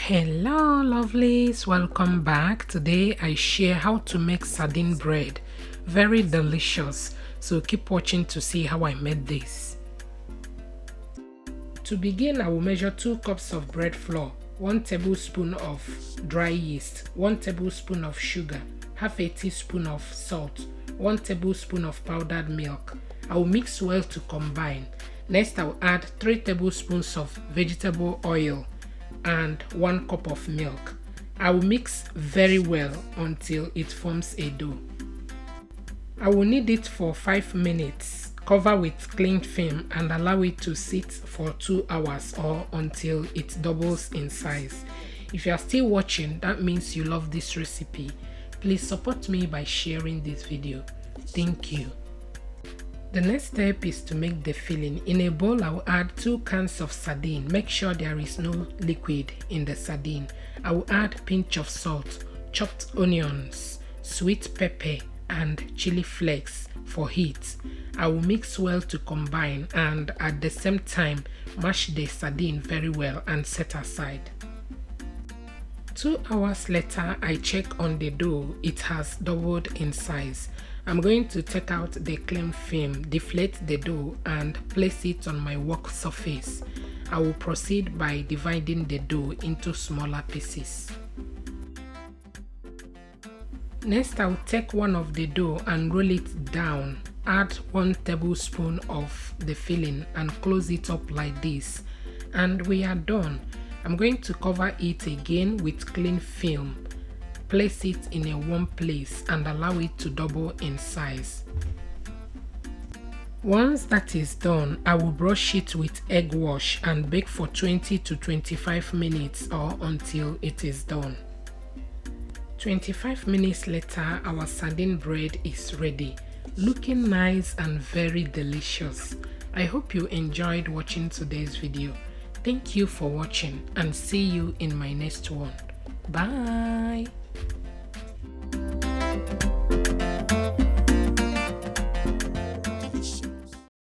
Hello lovelies, welcome back. Today I share how to make sardine bread. Very delicious, so keep watching to see how I made this. To begin, I will measure 2 cups of bread flour, 1 tablespoon of dry yeast, 1 tablespoon of sugar, half a teaspoon of salt, 1 tablespoon of powdered milk. I will mix well to combine. Next I will add 3 tablespoons of vegetable oil and 1 cup of milk. I will mix very well until it forms a dough. I will knead it for 5 minutes. Cover with cling film and allow it to sit for 2 hours or until it doubles in size. If you are still watching, that means you love this recipe. Please support me by sharing this video. Thank you. The next step is to make the filling. In a bowl, I will add 2 cans of sardine. Make sure there is no liquid in the sardine. I will add a pinch of salt, chopped onions, sweet pepper, and chili flakes for heat. I will mix well to combine and at the same time mash the sardine very well and set aside. 2 hours later, I check on the dough. It has doubled in size. I'm going to take out the cling film, deflate the dough and place it on my work surface. I will proceed by dividing the dough into smaller pieces. Next, I will take one of the dough and roll it down. Add 1 tablespoon of the filling and close it up like this. And we are done. I'm going to cover it again with cling film. Place it in a warm place and allow it to double in size. Once that is done, I will brush it with egg wash and bake for 20 to 25 minutes or until it is done. 25 minutes later, our sardine bread is ready, looking nice and very delicious. I hope you enjoyed watching today's video. Thank you for watching and see you in my next one. Bye.